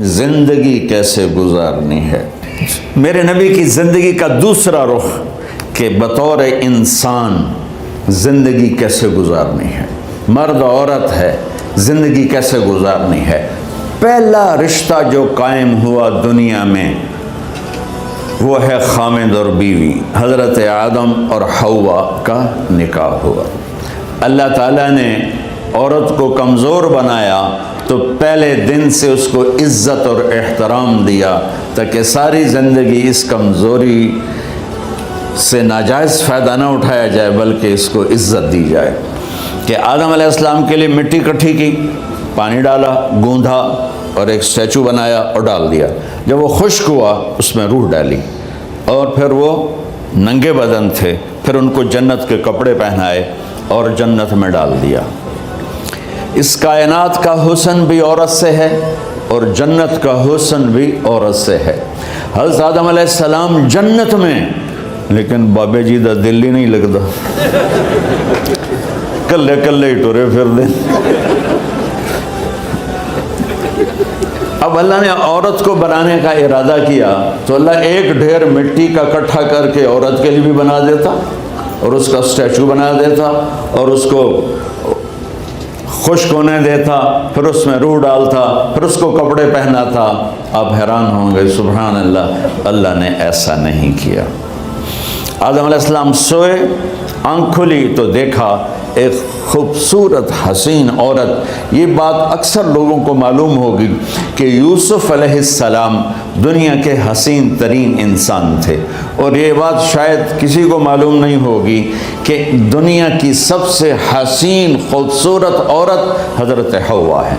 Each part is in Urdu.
زندگی کیسے گزارنی ہے۔ میرے نبی کی زندگی کا دوسرا رخ کہ بطور انسان زندگی کیسے گزارنی ہے، مرد عورت ہے، زندگی کیسے گزارنی ہے۔ پہلا رشتہ جو قائم ہوا دنیا میں وہ ہے خامد اور بیوی، حضرت آدم اور حوا کا نکاح ہوا۔ اللہ تعالیٰ نے عورت کو کمزور بنایا تو پہلے دن سے اس کو عزت اور احترام دیا تاکہ ساری زندگی اس کمزوری سے ناجائز فائدہ نہ اٹھایا جائے بلکہ اس کو عزت دی جائے۔ کہ آدم علیہ السلام کے لیے مٹی اکٹھی کی، پانی ڈالا، گوندھا اور ایک اسٹیچو بنایا اور ڈال دیا۔ جب وہ خشک ہوا اس میں روح ڈالی اور پھر وہ ننگے بدن تھے، پھر ان کو جنت کے کپڑے پہنائے اور جنت میں ڈال دیا۔ اس کائنات کا حسن بھی عورت سے ہے اور جنت کا حسن بھی عورت سے ہے۔ حضرت آدم علیہ السلام جنت میں، لیکن بابے جی دا دل ہی نہیں لگتا، کلے کلے ہی ٹرے پھر دیں۔ اب اللہ نے عورت کو بنانے کا ارادہ کیا تو اللہ ایک ڈھیر مٹی کا اکٹھا کر کے عورت کے لیے بھی بنا دیتا اور اس کا اسٹیچو بنا دیتا اور اس کو خشک ہونے دیتا، پھر اس میں روح ڈالتا، پھر اس کو کپڑے پہناتا۔ آپ حیران ہوں گے، سبحان اللہ، اللہ نے ایسا نہیں کیا۔ آدم علیہ السلام سوئے، آنکھ کھلی تو دیکھا ایک خوبصورت حسین عورت۔ یہ بات اکثر لوگوں کو معلوم ہوگی کہ یوسف علیہ السلام دنیا کے حسین ترین انسان تھے، اور یہ بات شاید کسی کو معلوم نہیں ہوگی کہ دنیا کی سب سے حسین خوبصورت عورت حضرت حوا ہے۔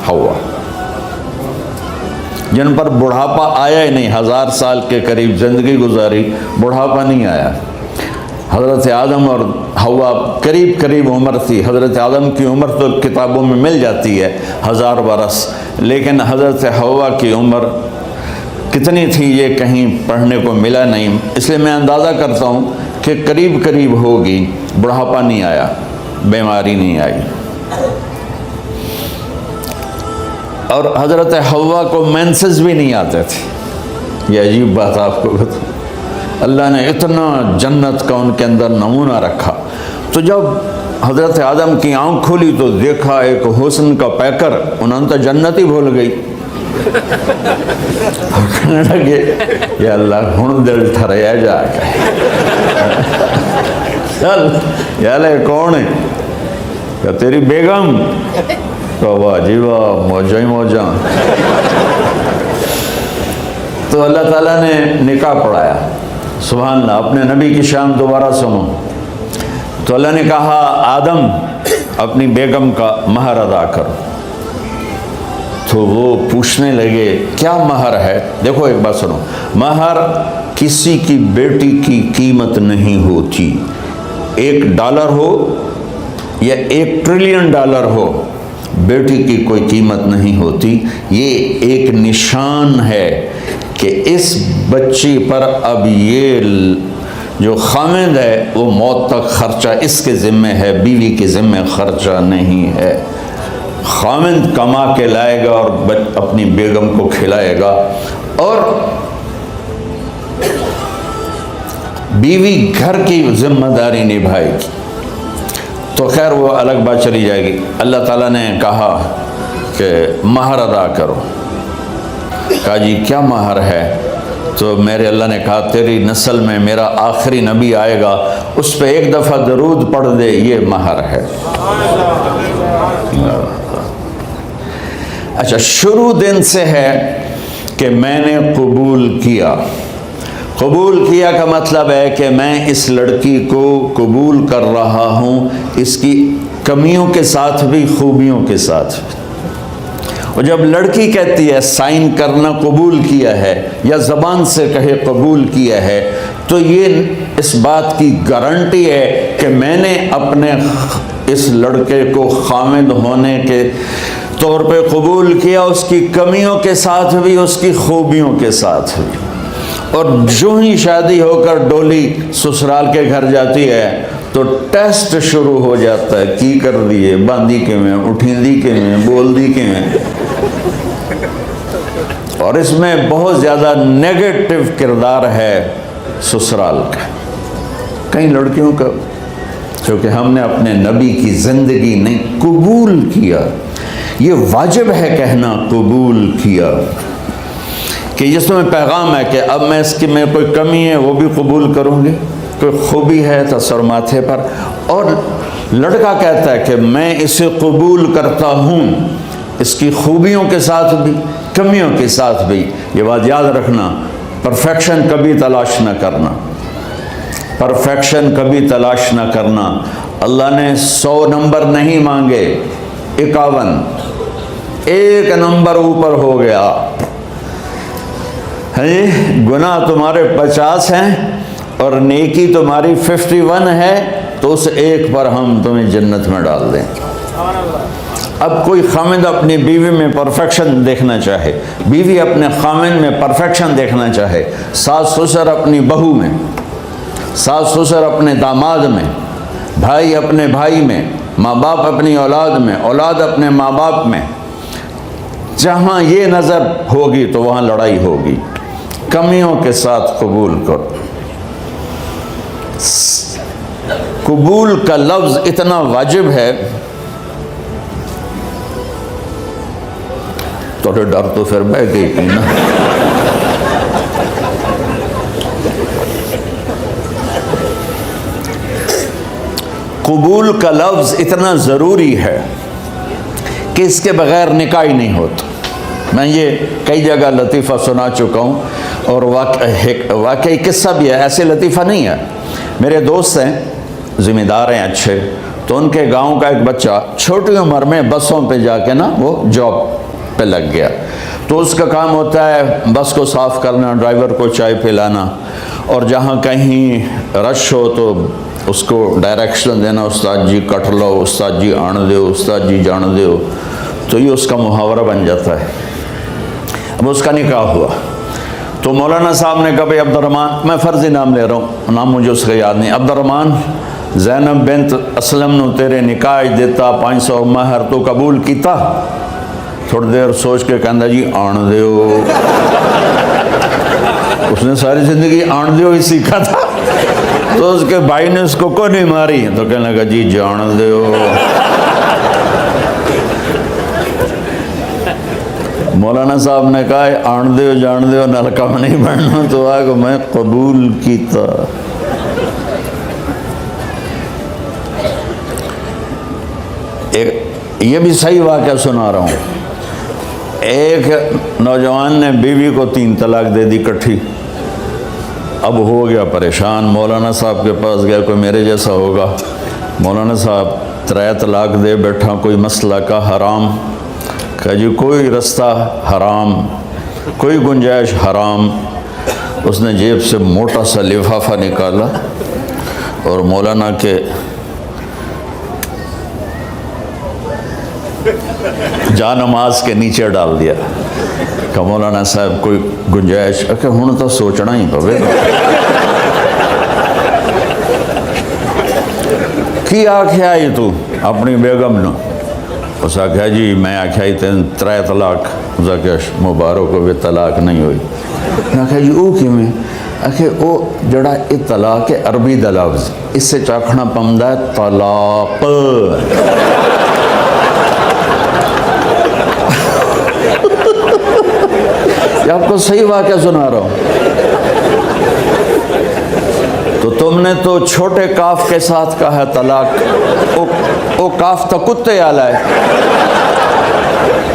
حوا جن پر بڑھاپا آیا ہی نہیں، 1000 سال کے قریب زندگی گزاری، بڑھاپا نہیں آیا۔ حضرت آدم اور حوا قریب قریب عمر تھی۔ حضرت آدم کی عمر تو کتابوں میں مل جاتی ہے 1000 برس، لیکن حضرت حوا کی عمر کتنی تھی یہ کہیں پڑھنے کو ملا نہیں، اس لیے میں اندازہ کرتا ہوں کہ قریب قریب ہوگی۔ بڑھاپا نہیں آیا، بیماری نہیں آئی، اور حضرت حوا کو مینسز بھی نہیں آتے تھے۔ یہ عجیب بات آپ کو بتاؤں، اللہ نے اتنا جنت کا ان کے اندر نمونہ رکھا۔ تو جب حضرت آدم کی آنکھ کھلی تو دیکھا ایک حسن کا پیکر، انہوں نے تو جنت ہی بھول گئی۔ کہنے لگے یا اللہ ہن دل ٹھریا جا کے، یا اللہ کون ہے؟ کہ تیری بیگم۔ تو واہ جی واہ، موجاں ہی موجاں۔ تو اللہ تعالیٰ نے نکاح پڑھایا۔ سبحان اللہ، اپنے نبی کی شان دوبارہ سنو۔ تو اللہ نے کہا آدم اپنی بیگم کا مہر ادا کرو۔ تو وہ پوچھنے لگے کیا مہر ہے؟ دیکھو ایک بات سنو، مہر کسی کی بیٹی کی قیمت نہیں ہوتی۔ $1 ہو یا $1 ٹریلین ہو، بیٹی کی کوئی قیمت نہیں ہوتی۔ یہ ایک نشان ہے کہ اس بچی پر اب یہ جو خامد ہے وہ موت تک خرچہ اس کے ذمہ ہے، بیوی کے ذمہ خرچہ نہیں ہے۔ خامد کما کے لائے گا اور اپنی بیگم کو کھلائے گا، اور بیوی گھر کی ذمہ داری نبھائے گی۔ تو خیر وہ الگ بات چلی جائے گی۔ اللہ تعالیٰ نے کہا کہ مہر ادا کرو۔ کہا جی کیا مہر ہے؟ تو میرے اللہ نے کہا تیری نسل میں میرا آخری نبی آئے گا، اس پہ ایک دفعہ درود پڑھ دے، یہ مہر ہے۔ اچھا، شروع دن سے ہے کہ میں نے قبول کیا۔ قبول کیا کا مطلب ہے کہ میں اس لڑکی کو قبول کر رہا ہوں، اس کی کمیوں کے ساتھ بھی خوبیوں کے ساتھ بھی۔ اور جب لڑکی کہتی ہے سائن کرنا قبول کیا ہے، یا زبان سے کہے قبول کیا ہے، تو یہ اس بات کی گارنٹی ہے کہ میں نے اپنے اس لڑکے کو خامد ہونے کے طور پہ قبول کیا، اس کی کمیوں کے ساتھ بھی، اس کی خوبیوں کے ساتھ بھی۔ اور جو ہی شادی ہو کر ڈولی سسرال کے گھر جاتی ہے تو ٹیسٹ شروع ہو جاتا ہے، کی کر دیے، باندھی کے میں، اٹھیندی کے میں، بول دی کے میں. اور اس میں بہت زیادہ نیگیٹو کردار ہے سسرال کا. کئی لڑکیوں کا، چونکہ ہم نے اپنے نبی کی زندگی نہیں قبول کیا. یہ واجب ہے کہنا قبول کیا، کہ جس میں پیغام ہے کہ اب میں اس کی میں کوئی کمی ہے وہ بھی قبول کروں گی، کوئی خوبی ہے تو سر ماتھے پر. اور لڑکا کہتا ہے کہ میں اسے قبول کرتا ہوں، اس کی خوبیوں کے ساتھ بھی کمیوں کے ساتھ بھی. یہ بات یاد رکھنا، پرفیکشن کبھی تلاش نہ کرنا، پرفیکشن کبھی تلاش نہ کرنا. اللہ نے 100 نمبر نہیں مانگے، 51، ایک نمبر اوپر ہو گیا. گناہ تمہارے 50 ہیں اور نیکی تمہاری 51 ہے، تو اس ایک پر ہم تمہیں جنت میں ڈال دیں. اب کوئی خامد اپنی بیوی میں پرفیکشن دیکھنا چاہے، بیوی اپنے خامد میں پرفیکشن دیکھنا چاہے، ساس سسر اپنی بہو میں، ساس سسر اپنے داماد میں، بھائی اپنے بھائی میں، ماں باپ اپنی اولاد میں، اولاد اپنے ماں باپ میں، جہاں یہ نظر ہوگی تو وہاں لڑائی ہوگی. کمیوں کے ساتھ قبول کرو. قبول کا لفظ اتنا واجب ہے، تو ڈر تو پھر بہ گئی نا. قبول کا لفظ اتنا ضروری ہے کہ اس کے بغیر نکاح ہی نہیں ہوتا. میں یہ کئی جگہ لطیفہ سنا چکا ہوں، اور واقعی قصہ بھی ہے، ایسے لطیفہ نہیں ہے. میرے دوست ہیں، ذمہ دار ہیں اچھے، تو ان کے گاؤں کا ایک بچہ چھوٹی عمر میں بسوں پہ جا کے نا وہ جاب پہ لگ گیا. تو اس کا کام ہوتا ہے بس کو صاف کرنا، ڈرائیور کو چائے پلانا، اور جہاں کہیں رش ہو تو اس کو ڈائریکشن دینا، استاد جی کٹ لو، استاد جی آن دیو، استاد جی جان دیو. تو یہ اس کا محاورہ بن جاتا ہے. اب اس کا نکاح ہوا تو مولانا صاحب نے کہا بھائی عبد الرحمن، میں فرضی نام لے رہا ہوں، نام مجھے اس کا یاد نہیں، عبد الرحمن زینب بنت اسلم نو تیرے نکاح دیتا 500 مہر تو قبول کیتا؟ تھوڑی دیر سوچ کے کہندا جی آن دیو. اس نے ساری زندگی آن دیو ہی سیکھا تھا. تو اس کے بھائی نے اس کو کوئی نہیں ماری تو کہنے لگا جی جان دیو. مولانا صاحب نے کہا آن دیو جان دیو نلکا میں نہیں بڑھنا، تو آگے میں قبول کیتا. یہ بھی صحیح واقعہ سنا رہا ہوں. ایک نوجوان نے بیوی کو 3 طلاق دے دی کٹھی. اب ہو گیا پریشان، مولانا صاحب کے پاس گیا، کوئی میرے جیسا ہوگا. مولانا صاحب 3 طلاق دے بیٹھا، کوئی مسئلہ کا حرام. کہا جی کوئی رستہ حرام، کوئی گنجائش حرام. اس نے جیب سے موٹا سا لفافہ نکالا اور مولانا کے جا نماز کے نیچے ڈال دیا. کہ مولانا صاحب کوئی گنجائش، کہ ہوں تو سوچنا ہی پوے. کی آکھیا ہی تو اپنی بیگم نو؟ اس آکھیا جی میں آکھیا ہی 3 طلاق. اس آکھیا مبارک ہوئے طلاق نہیں ہوئی. میں آکھیا جی او کی میں؟ آکھے او جڑا یہ طلاق ہے عربی دا لفظ، اس سے چاکھنا پمدا ہے طلاق. یہ آپ کو صحیح واقعہ سنا رہا ہوں. تو تم نے تو چھوٹے کاف کے ساتھ کہا ہے طلاق. او کاف تا کتے آلا ہے.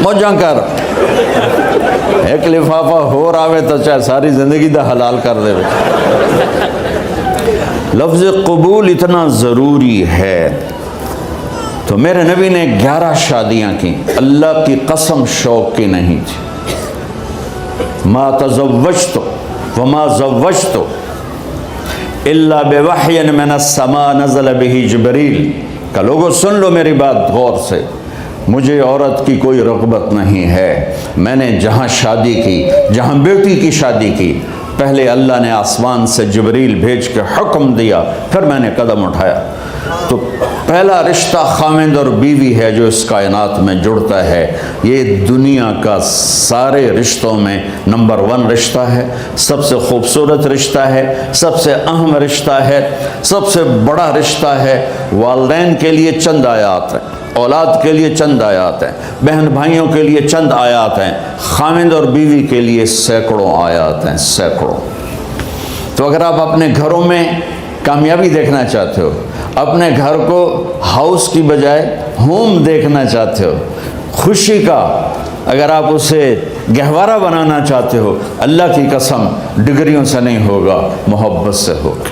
موجاں کر ایک لفافہ ہو راوے تو چاہے ساری زندگی دا حلال کر دے. لفظ قبول اتنا ضروری ہے. تو میرے نبی نے 11 شادیاں کی، اللہ کی قسم شوق کی نہیں تھی. ما تزوجت وما زوجت الا بوحی من السماء نزل به جبریل. کہ لوگوں سن لو میری بات غور سے، مجھے عورت کی کوئی رغبت نہیں ہے. میں نے جہاں شادی کی، جہاں بیٹی کی شادی کی، پہلے اللہ نے آسمان سے جبریل بھیج کے حکم دیا، پھر میں نے قدم اٹھایا. تو پہلا رشتہ خاوند اور بیوی ہے جو اس کائنات میں جڑتا ہے. یہ دنیا کا سارے رشتوں میں نمبر 1 رشتہ ہے، سب سے خوبصورت رشتہ ہے، سب سے اہم رشتہ ہے، سب سے بڑا رشتہ ہے. والدین کے لیے چند آیات ہیں، اولاد کے لیے چند آیات ہیں، بہن بھائیوں کے لیے چند آیات ہیں، خاوند اور بیوی کے لیے سینکڑوں آیات ہیں، سینکڑوں. تو اگر آپ اپنے گھروں میں کامیابی دیکھنا چاہتے ہو، اپنے گھر کو ہاؤس کی بجائے ہوم دیکھنا چاہتے ہو، خوشی کا اگر آپ اسے گہوارہ بنانا چاہتے ہو، اللہ کی قسم ڈگریوں سے نہیں ہوگا، محبت سے ہوگا.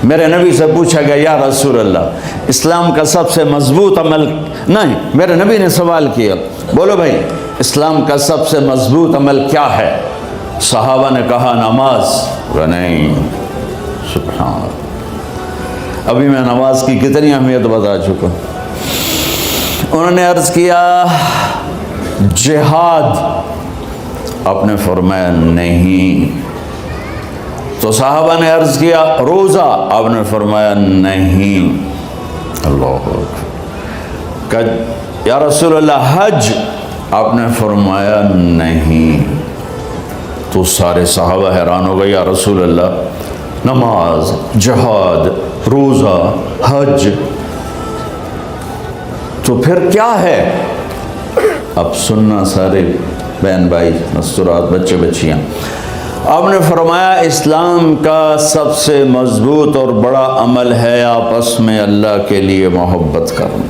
میرے نبی سے پوچھا گیا یا رسول اللہ اسلام کا سب سے مضبوط عمل، نہیں، میرے نبی نے سوال کیا، بولو بھائی اسلام کا سب سے مضبوط عمل کیا ہے؟ صحابہ نے کہا نماز. نہیں، سبحان اللہ. ابھی میں نماز کی کتنی اہمیت بتا چکا. انہوں نے عرض کیا جہاد، آپ نے فرمایا نہیں. تو صحابہ نے عرض کیا روزہ، آپ نے فرمایا نہیں. اللہ اکبر. یا رسول اللہ حج، آپ نے فرمایا نہیں. تو سارے صحابہ حیران ہو گئے، یا رسول اللہ نماز، جہاد، روزہ، حج، تو پھر کیا ہے؟ اب سننا سارے بہن بھائی، مستورات، بچے بچیاں. آپ نے فرمایا اسلام کا سب سے مضبوط اور بڑا عمل ہے آپس میں اللہ کے لیے محبت کرنا.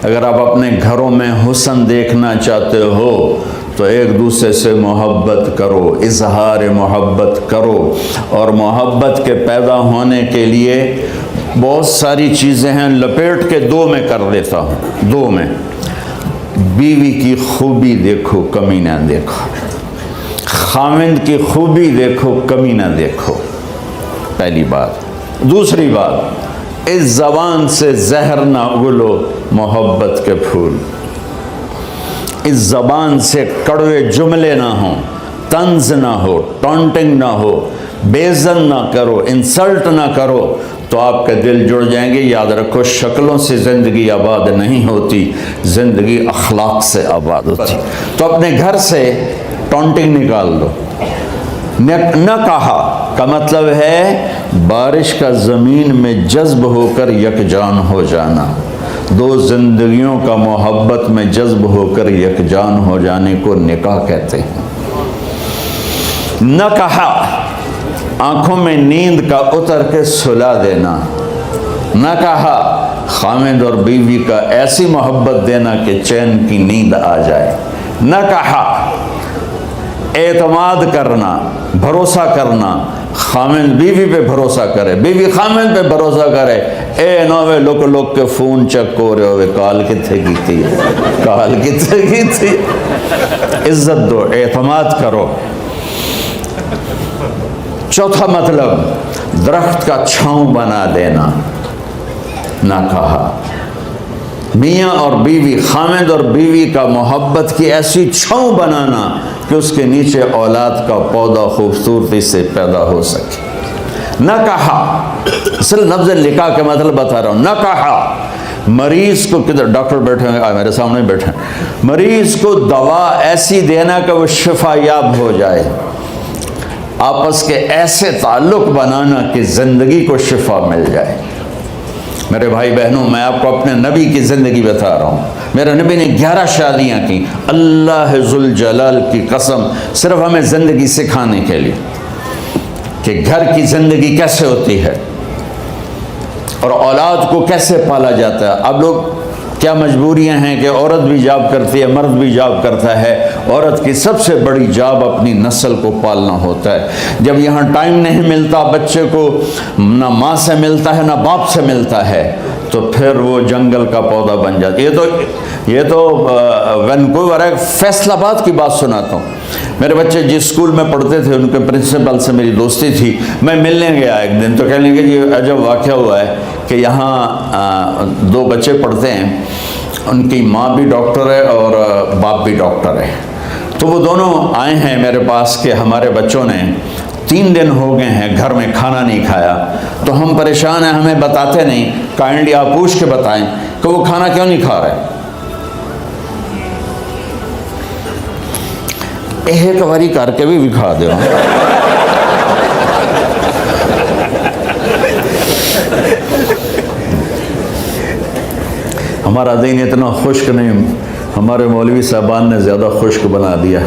اگر آپ اپنے گھروں میں حسن دیکھنا چاہتے ہو تو ایک دوسرے سے محبت کرو، اظہار محبت کرو. اور محبت کے پیدا ہونے کے لیے بہت ساری چیزیں ہیں، لپیٹ کے 2 میں کر دیتا ہوں. 2 میں بیوی کی خوبی دیکھو، کمی نہ دیکھو. خاوند کی خوبی دیکھو، کمی نہ دیکھو، پہلی بات. دوسری بات، اس زبان سے زہر نہ اگلو محبت کے پھول. اس زبان سے کڑوے جملے نہ ہوں، طنز نہ ہو، ٹانٹنگ نہ ہو، بےعزت نہ کرو، انسلٹ نہ کرو، تو آپ کے دل جڑ جائیں گے. یاد رکھو شکلوں سے زندگی آباد نہیں ہوتی، زندگی اخلاق سے آباد ہوتی. تو اپنے گھر سے ٹانٹنگ نکال دو. نہ کہا کا مطلب ہے بارش کا زمین میں جذب ہو کر یکجان ہو جانا. 2 زندگیوں کا محبت میں جذب ہو کر یکجان ہو جانے کو نکاح کہتے ہیں. نہ کہا آنکھوں میں نیند کا اتر کے سلا دینا. نہ کہا خاوند اور بیوی کا ایسی محبت دینا کہ چین کی نیند آ جائے. نہ کہا اعتماد کرنا، بھروسہ کرنا، خاوند بیوی پہ بھروسہ کرے، بیوی خاوند پہ بھروسہ کرے. اے نوے لوگ کے فون چیک ہو رہے ہوئے، کال کتنے کی تھی، کال کتنے کی تھی. عزت دو، اعتماد کرو. چوتھا مطلب درخت کا چھاؤں بنا دینا. نہ کہا میاں اور بیوی، خاوند اور بیوی کا محبت کی ایسی چھاؤں بنانا کہ اس کے نیچے اولاد کا پودا خوبصورتی سے پیدا ہو سکے. نہ کہا، اصل لفظ نکاح کے مطلب بتا رہا ہوں. نہ کہا مریض کو، کدھر ڈاکٹر بیٹھے ہیں، میرے سامنے بیٹھے ہیں، مریض کو دوا ایسی دینا کہ وہ شفا یاب ہو جائے. آپس کے ایسے تعلق بنانا کہ زندگی کو شفا مل جائے. میرے بھائی بہنوں، میں آپ کو اپنے نبی کی زندگی بتا رہا ہوں. میرے نبی نے 11 شادیاں کی. اللہ ذوالجلال کی قسم، صرف ہمیں زندگی سکھانے کے لیے کہ گھر کی زندگی کیسے ہوتی ہے اور اولاد کو کیسے پالا جاتا ہے. اب لوگ کیا مجبوریاں ہیں کہ عورت بھی جاب کرتی ہے، مرد بھی جاب کرتا ہے. عورت کی سب سے بڑی جاب اپنی نسل کو پالنا ہوتا ہے. جب یہاں ٹائم نہیں ملتا بچے کو، نہ ماں سے ملتا ہے نہ باپ سے ملتا ہے، تو پھر وہ جنگل کا پودا بن جاتا ہے. یہ تو وینکوور ہے. فیصل آباد کی بات سناتا ہوں. میرے بچے جس اسکول میں پڑھتے تھے ان کے پرنسپل سے میری دوستی تھی. میں ملنے گیا ایک دن، تو کہنے لگے یہ عجب واقعہ ہوا ہے کہ یہاں 2 بچے پڑھتے ہیں، ان کی ماں بھی ڈاکٹر ہے اور باپ بھی ڈاکٹر ہے. تو وہ دونوں آئے ہیں میرے پاس کہ ہمارے بچوں نے 3 دن ہو گئے ہیں گھر میں کھانا نہیں کھایا، تو ہم پریشان ہیں، ہمیں بتاتے نہیں، کائنڈلی آپ پوچھ کے بتائیں کہ وہ کھانا کیوں نہیں کھا رہے۔ ایک باری کر کے بھی کھا دو۔ ہمارا دین اتنا خشک نہیں، ہمارے مولوی صاحبان نے زیادہ خشک بنا دیا۔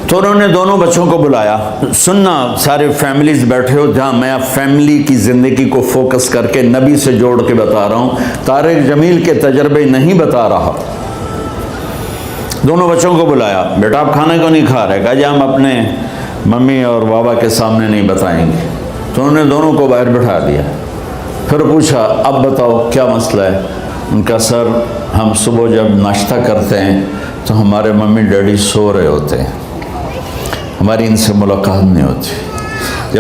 تو انہوں نے دونوں بچوں کو بلایا، سننا سارے فیملیز بیٹھے ہو جہاں میں فیملی کی زندگی کو فوکس کر کے نبی سے جوڑ کے بتا رہا ہوں، طارق جمیل کے تجربے نہیں بتا رہا۔ دونوں بچوں کو بلایا، بیٹا آپ کھانا کیوں نہیں کھا رہے؟ کہا جی ہم اپنے ممی اور بابا کے سامنے نہیں بتائیں گے۔ تو انہوں نے دونوں کو باہر بٹھا دیا، پھر پوچھا اب بتاؤ کیا مسئلہ ہے؟ ان کا سر ہم صبح جب ناشتہ کرتے ہیں تو ہمارے ممی ڈیڈی سو رہے ہوتے ہیں، ہماری ان سے ملاقات نہیں ہوتی۔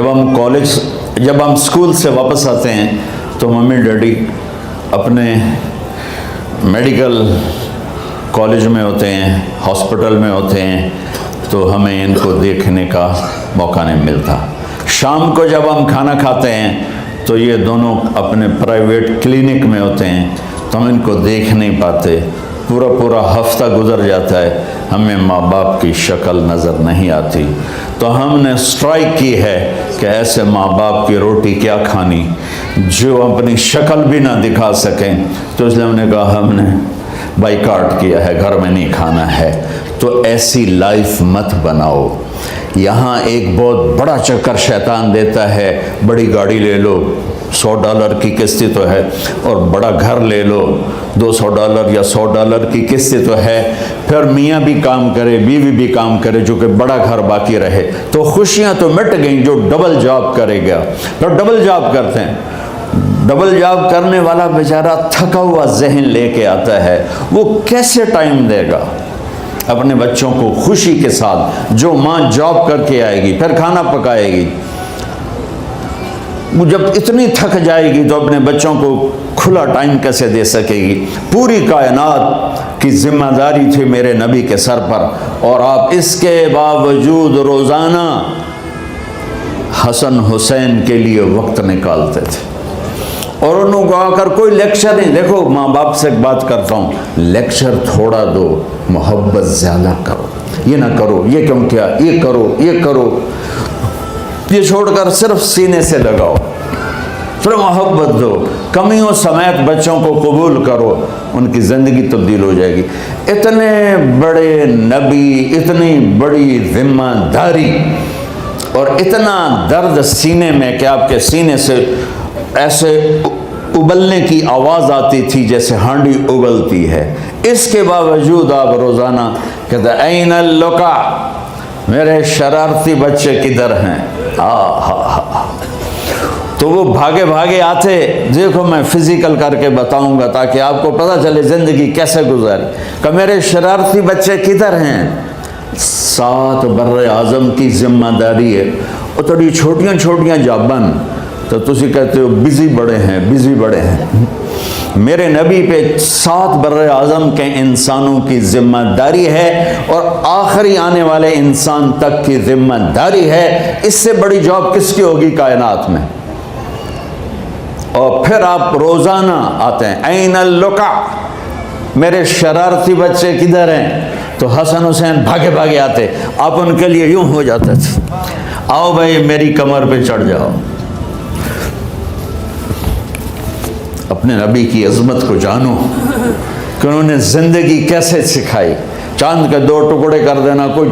جب ہم اسکول سے واپس آتے ہیں تو ممی ڈیڈی اپنے میڈیکل کالج میں ہوتے ہیں، ہاسپٹل میں ہوتے ہیں، تو ہمیں ان کو دیکھنے کا موقع نہیں ملتا۔ شام کو جب ہم کھانا کھاتے ہیں تو یہ دونوں اپنے پرائیویٹ کلینک میں ہوتے ہیں، تو ہم ان کو دیکھ نہیں پاتے۔ پورا ہفتہ گزر جاتا ہے، ہمیں ماں باپ کی شکل نظر نہیں آتی۔ تو ہم نے اسٹرائک کی ہے کہ ایسے ماں باپ کی روٹی کیا کھانی جو اپنی شکل بھی نہ دکھا سکیں۔ تو اس لیے ہم نے کہا ہم نے بائیکاٹ کیا ہے، گھر میں نہیں کھانا ہے۔ تو ایسی لائف مت بناؤ۔ یہاں ایک بہت بڑا چکر شیطان دیتا ہے، بڑی گاڑی لے لو، $100 کی قسط تو ہے، اور بڑا گھر لے لو، $200 یا $100 کی قسط تو ہے، پھر میاں بھی کام کرے، بیوی بھی کام کرے، جو کہ بڑا گھر باقی رہے، تو خوشیاں تو مٹ گئیں۔ جو ڈبل جاب کرے گا، پھر ڈبل جاب کرتے ہیں، ڈبل جاب کرنے والا بیچارہ تھکا ہوا ذہن لے کے آتا ہے، وہ کیسے ٹائم دے گا اپنے بچوں کو خوشی کے ساتھ؟ جو ماں جاب کر کے آئے گی پھر کھانا پکائے گی، وہ جب اتنی تھک جائے گی تو اپنے بچوں کو کھلا ٹائم کیسے دے سکے گی؟ پوری کائنات کی ذمہ داری تھی میرے نبی کے سر پر، اور آپ اس کے باوجود روزانہ حسن حسین کے لیے وقت نکالتے تھے۔ اور انہوں کو آ کر کوئی لیکچر نہیں، دیکھو ماں باپ سے ایک بات کرتا ہوں، لیکچر تھوڑا دو، محبت زیادہ کرو، یہ نہ کرو، یہ کیوں کیا، یہ کرو، یہ کرو، یہ چھوڑ کر صرف سینے سے لگاؤ، پھر محبت دو، کمیوں سمیت بچوں کو قبول کرو، ان کی زندگی تبدیل ہو جائے گی۔ اتنے بڑے نبی، اتنی بڑی ذمہ داری، اور اتنا درد سینے میں کہ آپ کے سینے سے ایسے ابلنے کی آواز آتی تھی جیسے ہانڈی ابلتی ہے، اس کے باوجود آپ روزانہ کہتے این اللقا، میرے شرارتی بچے کدھر ہیں؟ تو وہ بھاگے بھاگے آتے، دیکھو میں فزیکل کر کے بتاؤں گا تاکہ آپ کو پتہ چلے زندگی کیسے گزاری، کہ میرے شرارتی بچے کدھر ہیں؟ 7 بر اعظم کی ذمہ داری ہے، اور تھوڑی چھوٹیاں چھوٹیاں جابن، تو تسی کہتے ہو بزی بڑے ہیں، بزی بڑے ہیں۔ میرے نبی پہ 7 بر اعظم کے انسانوں کی ذمہ داری ہے، اور آخری آنے والے انسان تک کی ذمہ داری ہے۔ اس سے بڑی جاب کس کی ہوگی کائنات میں؟ اور پھر آپ روزانہ آتے ہیں، این اللقا، میرے شرارتی بچے کدھر ہیں؟ تو حسن حسین بھاگے بھاگے آتے، آپ ان کے لیے یوں ہو جاتے تھے، آؤ بھائی میری کمر پہ چڑھ جاؤ۔ اپنے نبی کی عظمت کو جانو کہ انہوں نے زندگی کیسے سکھائی۔ چاند کے 2 ٹکڑے کر دینا کوئی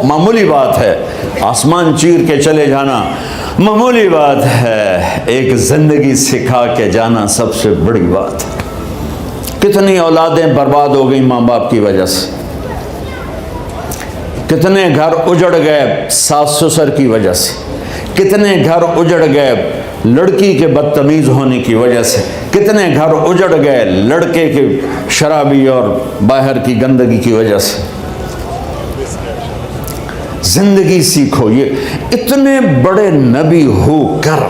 معمولی بات ہے، آسمان چیر کے چلے جانا معمولی بات ہے، ایک زندگی سکھا کے جانا سب سے بڑی بات ہے۔ کتنی اولادیں برباد ہو گئی ماں باپ کی وجہ سے، کتنے گھر اجڑ گئے ساس سسر کی وجہ سے، کتنے گھر اجڑ گئے لڑکی کے بدتمیز ہونے کی وجہ سے، کتنے گھر اجڑ گئے لڑکے کے شرابی اور باہر کی گندگی کی وجہ سے۔ زندگی سیکھو۔ یہ اتنے بڑے نبی ہو کر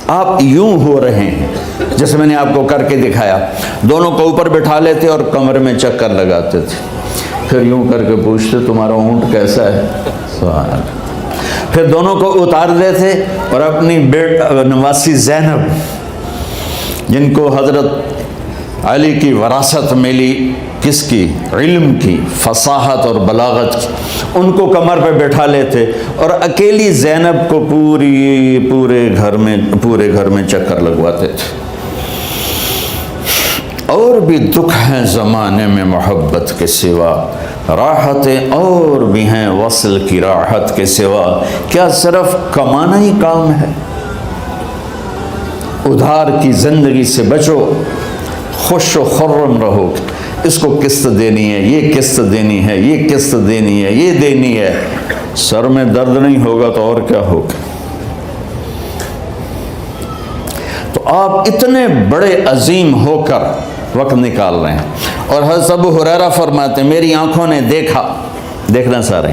آپ یوں ہو رہے ہیں جیسے میں نے آپ کو کر کے دکھایا، دونوں کو اوپر بٹھا لیتے اور کمر میں چکر لگاتے تھے، پھر یوں کر کے پوچھتے تمہارا اونٹ کیسا ہے؟ سبحان اللہ۔ پھر دونوں کو اتار دیتے اور اپنی نواسی زینب جن کو حضرت علی کی وراثت ملی، کس کی؟ علم کی، فصاحت اور بلاغت کی، ان کو کمر پہ بیٹھا لیتے اور اکیلی زینب کو پورے گھر میں چکر لگواتے تھے۔ اور بھی دکھ ہیں زمانے میں محبت کے سوا، راحتیں اور بھی ہیں وصل کی راحت کے سوا، کیا صرف کمانا ہی کام ہے؟ ادھار کی زندگی سے بچو، خوش و خرم رہو، اس کو قسط دینی ہے، یہ قسط دینی ہے، یہ قسط دینی ہے، یہ دینی ہے، سر میں درد نہیں ہوگا تو اور کیا ہوگا؟ تو آپ اتنے بڑے عظیم ہو کر وقت نکال رہے ہیں، اور حضرت ابو ہریرہ فرماتے ہیں میری آنکھوں نے دیکھنا سارے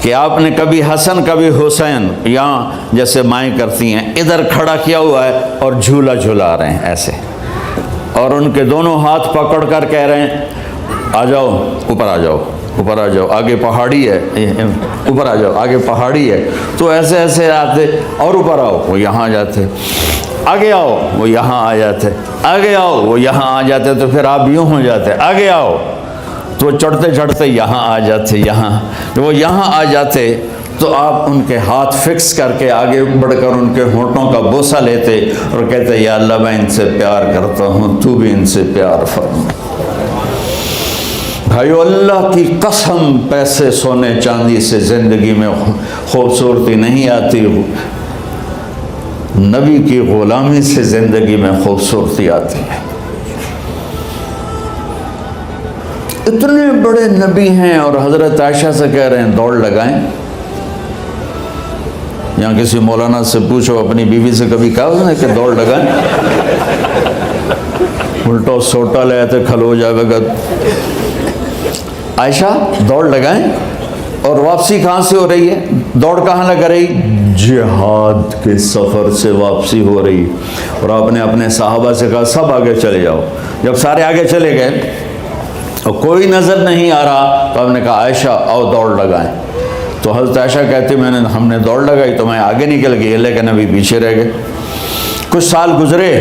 کہ آپ نے کبھی حسن کبھی حسین یہاں جیسے مائیں کرتی ہیں ادھر کھڑا کیا ہوا ہے اور جھولا جھولا رہے ہیں ایسے، اور ان کے دونوں ہاتھ پکڑ کر کہہ رہے ہیں آ جاؤ اوپر آ جاؤ، اوپر آ جاؤ، آگے پہاڑی ہے، اوپر آ جاؤ، آگے پہاڑی ہے، تو ایسے ایسے آتے، اور اوپر آؤ، وہ یہاں جاتے، آگے آؤ، وہ یہاں آ جاتے، آگے آؤ، وہ یہاں آ جاتے، تو پھر آپ یوں ہو جاتے، آگے آؤ، تو چڑھتے چڑھتے یہاں آ جاتے، یہاں وہ یہاں آ جاتے، تو آپ ان کے ہاتھ فکس کر کے آگے بڑھ کر ان کے ہونٹوں کا بوسہ لیتے اور کہتے یا اللہ میں ان سے پیار کرتا ہوں، تو بھی ان سے پیار فرما۔ بھائیو اللہ کی قسم پیسے سونے چاندی سے زندگی میں خوبصورتی نہیں آتی، نبی کی غلامی سے زندگی میں خوبصورتی آتی ہے۔ اتنے بڑے نبی ہیں اور حضرت عائشہ سے کہہ رہے ہیں دوڑ لگائیں۔ یہاں کسی مولانا سے پوچھو اپنی بیوی سے کبھی کہا اس نے کہ دوڑ لگائیں؟ الٹا سوٹا لے آتے کھلو جائے گا۔ عائشہ دوڑ لگائیں، اور واپسی کہاں سے ہو رہی ہے؟ دوڑ کہاں لگ رہی؟ جہاد کے سفر سے واپسی ہو رہی، اور آپ نے اپنے صحابہ سے کہا سب آگے چلے جاؤ۔ جب سارے آگے چلے گئے اور کوئی نظر نہیں آ رہا تو آپ نے کہا عائشہ آؤ دوڑ لگائیں، تو حضرت عائشہ کہتے ہم نے دوڑ لگائی تو میں آگے نکل گئی لیکن ابھی پیچھے رہ گئے۔ کچھ سال گزرے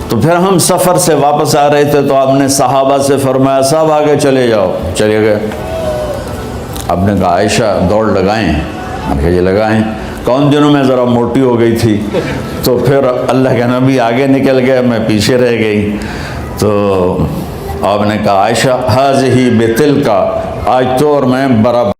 تو پھر ہم سفر سے واپس آ رہے تھے تو آپ نے صحابہ سے فرمایا سب آگے چلے جاؤ، چلے گئے۔ آپ نے کہا عائشہ دوڑ لگائیں؟ کہ یہ لگائیں۔ کون دنوں میں ذرا موٹی ہو گئی تھی تو پھر اللہ کے نبی آگے نکل گئے، میں پیچھے رہ گئی، تو آپ نے کہا عائشہ ہاذہ بتلک، آج تو اور میں برابر